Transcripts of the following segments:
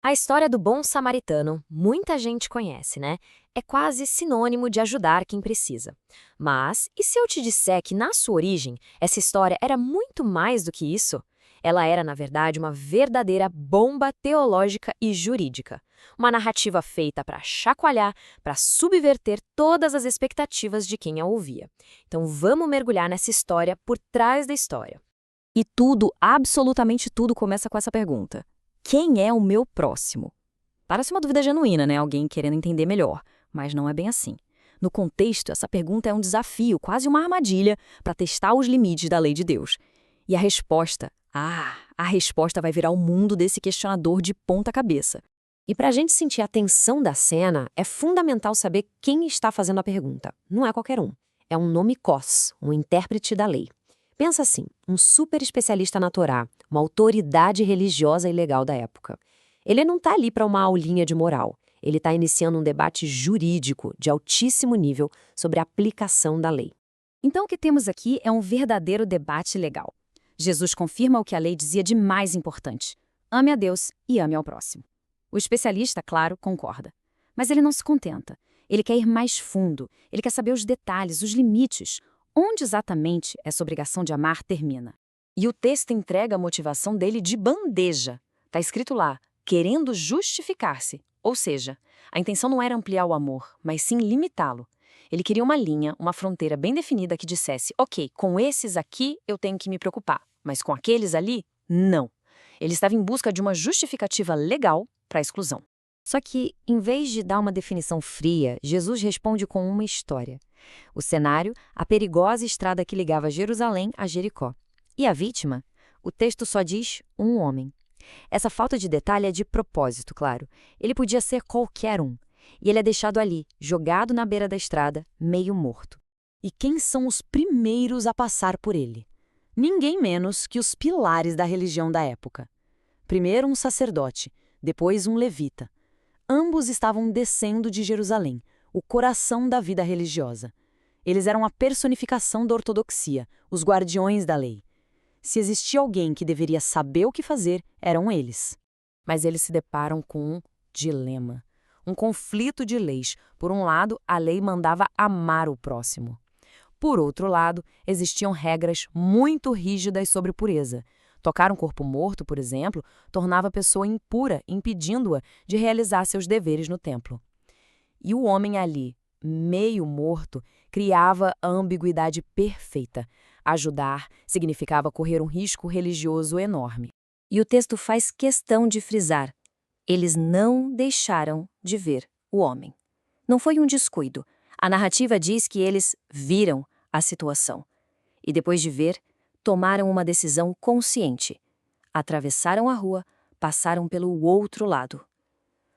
A história do bom samaritano, muita gente conhece, né? É quase sinônimo de ajudar quem precisa. Mas, e se eu te disser que, na sua origem, essa história era muito mais do que isso? Ela era, na verdade, uma verdadeira bomba teológica e jurídica. Uma narrativa feita para chacoalhar, para subverter todas as expectativas de quem a ouvia. Então vamos mergulhar nessa história por trás da história. E tudo, absolutamente tudo, começa com essa pergunta: quem é o meu próximo? Parece uma dúvida genuína, né? Alguém querendo entender melhor, mas não é bem assim. No contexto, essa pergunta é um desafio, quase uma armadilha, para testar os limites da lei de Deus. E a resposta vai virar o mundo desse questionador de ponta cabeça. E para a gente sentir a tensão da cena, é fundamental saber quem está fazendo a pergunta. Não é qualquer um. É um nomikos, um intérprete da lei. Pensa assim, um super especialista na Torá, uma autoridade religiosa e legal da época. Ele não está ali para uma aulinha de moral. Ele está iniciando um debate jurídico de altíssimo nível sobre a aplicação da lei. Então, o que temos aqui é um verdadeiro debate legal. Jesus confirma o que a lei dizia de mais importante: ame a Deus e ame ao próximo. O especialista, claro, concorda. Mas ele não se contenta. Ele quer ir mais fundo. Ele quer saber os detalhes, os limites. Onde exatamente essa obrigação de amar termina? E o texto entrega a motivação dele de bandeja. Está escrito lá: querendo justificar-se. Ou seja, a intenção não era ampliar o amor, mas sim limitá-lo. Ele queria uma linha, uma fronteira bem definida que dissesse: ok, com esses aqui eu tenho que me preocupar, mas com aqueles ali, não. Ele estava em busca de uma justificativa legal para a exclusão. Só que, em vez de dar uma definição fria, Jesus responde com uma história. O cenário, a perigosa estrada que ligava Jerusalém a Jericó. E a vítima? O texto só diz um homem. Essa falta de detalhe é de propósito, claro. Ele podia ser qualquer um. E ele é deixado ali, jogado na beira da estrada, meio morto. E quem são os primeiros a passar por ele? Ninguém menos que os pilares da religião da época. Primeiro um sacerdote, depois um levita. Ambos estavam descendo de Jerusalém, o coração da vida religiosa. Eles eram a personificação da ortodoxia, os guardiões da lei. Se existia alguém que deveria saber o que fazer, eram eles. Mas eles se deparam com um dilema. Um conflito de leis. Por um lado, a lei mandava amar o próximo. Por outro lado, existiam regras muito rígidas sobre pureza. Tocar um corpo morto, por exemplo, tornava a pessoa impura, impedindo-a de realizar seus deveres no templo. E o homem ali, meio morto, criava a ambiguidade perfeita. Ajudar significava correr um risco religioso enorme. E o texto faz questão de frisar: eles não deixaram de ver o homem. Não foi um descuido. A narrativa diz que eles viram a situação. E depois de ver, tomaram uma decisão consciente. Atravessaram a rua, passaram pelo outro lado.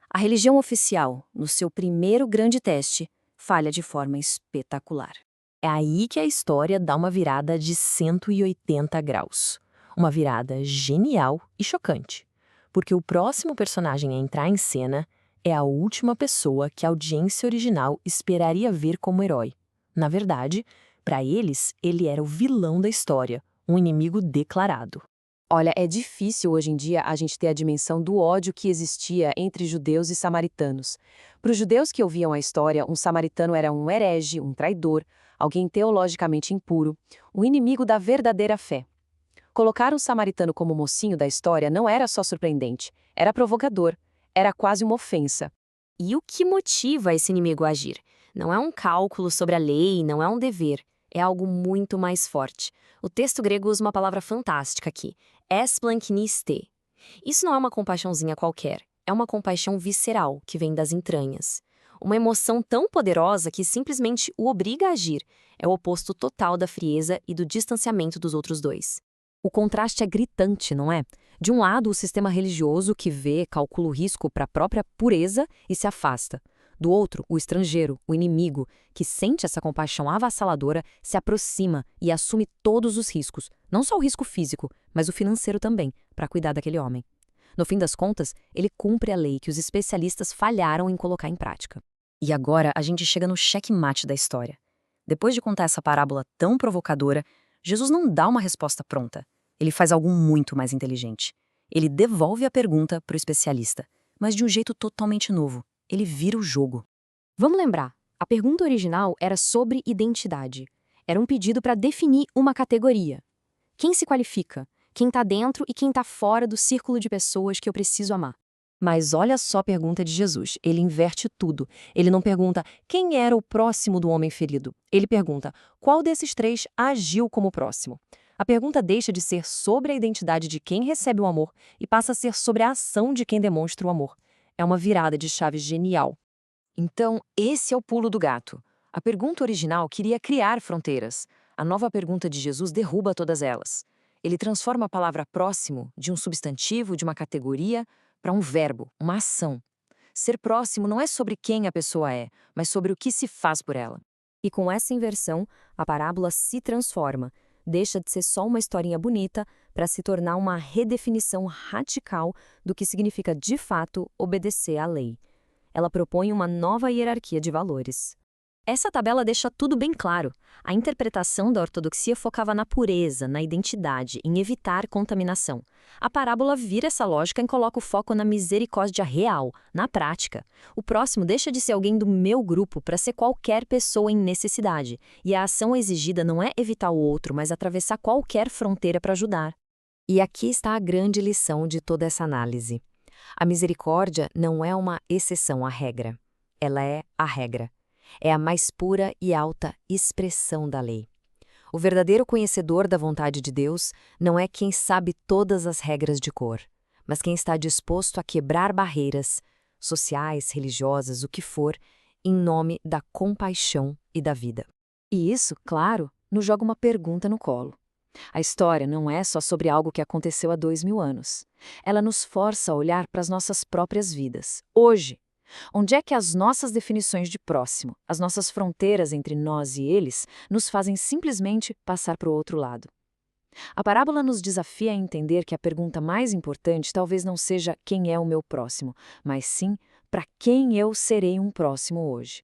A religião oficial, no seu primeiro grande teste, falha de forma espetacular. É aí que a história dá uma virada de 180 graus. Uma virada genial e chocante. Porque o próximo personagem a entrar em cena é a última pessoa que a audiência original esperaria ver como herói. Na verdade, para eles, ele era o vilão da história, um inimigo declarado. Olha, é difícil hoje em dia a gente ter a dimensão do ódio que existia entre judeus e samaritanos. Para os judeus que ouviam a história, um samaritano era um herege, um traidor, alguém teologicamente impuro, um inimigo da verdadeira fé. Colocar um samaritano como mocinho da história não era só surpreendente, era provocador, era quase uma ofensa. E o que motiva esse inimigo a agir? Não é um cálculo sobre a lei, não é um dever, é algo muito mais forte. O texto grego usa uma palavra fantástica aqui, esplankniste. Isso não é uma compaixãozinha qualquer, é uma compaixão visceral que vem das entranhas. Uma emoção tão poderosa que simplesmente o obriga a agir. É o oposto total da frieza e do distanciamento dos outros dois. O contraste é gritante, não é? De um lado, o sistema religioso que vê, calcula o risco para a própria pureza e se afasta. Do outro, o estrangeiro, o inimigo, que sente essa compaixão avassaladora, se aproxima e assume todos os riscos, não só o risco físico, mas o financeiro também, para cuidar daquele homem. No fim das contas, ele cumpre a lei que os especialistas falharam em colocar em prática. E agora a gente chega no checkmate da história. Depois de contar essa parábola tão provocadora, Jesus não dá uma resposta pronta. Ele faz algo muito mais inteligente. Ele devolve a pergunta para o especialista. mas de um jeito totalmente novo. Ele vira o jogo. Vamos lembrar, a pergunta original era sobre identidade. Era um pedido para definir uma categoria. Quem se qualifica? Quem está dentro e quem está fora do círculo de pessoas que eu preciso amar? Mas olha só a pergunta de Jesus. Ele inverte tudo. Ele não pergunta quem era o próximo do homem ferido. Ele pergunta qual desses três agiu como próximo. A pergunta deixa de ser sobre a identidade de quem recebe o amor e passa a ser sobre a ação de quem demonstra o amor. É uma virada de chave genial. Então, esse é o pulo do gato. A pergunta original queria criar fronteiras. A nova pergunta de Jesus derruba todas elas. Ele transforma a palavra próximo de um substantivo, de uma categoria, para um verbo, uma ação. Ser próximo não é sobre quem a pessoa é, mas sobre o que se faz por ela. E com essa inversão, a parábola se transforma. Deixa de ser só uma historinha bonita para se tornar uma redefinição radical do que significa de fato obedecer à lei. Ela propõe uma nova hierarquia de valores. Essa tabela deixa tudo bem claro. A interpretação da ortodoxia focava na pureza, na identidade, em evitar contaminação. A parábola vira essa lógica e coloca o foco na misericórdia real, na prática. O próximo deixa de ser alguém do meu grupo para ser qualquer pessoa em necessidade. E a ação exigida não é evitar o outro, mas atravessar qualquer fronteira para ajudar. E aqui está a grande lição de toda essa análise. A misericórdia não é uma exceção à regra. Ela é a regra. É a mais pura e alta expressão da lei. O verdadeiro conhecedor da vontade de Deus não é quem sabe todas as regras de cor, mas quem está disposto a quebrar barreiras, sociais, religiosas, o que for, em nome da compaixão e da vida. E isso, claro, nos joga uma pergunta no colo. A história não é só sobre algo que aconteceu há 2000 anos. Ela nos força a olhar para as nossas próprias vidas, hoje. Onde é que as nossas definições de próximo, as nossas fronteiras entre nós e eles, nos fazem simplesmente passar para o outro lado? A parábola nos desafia a entender que a pergunta mais importante talvez não seja quem é o meu próximo, mas sim para quem eu serei um próximo hoje.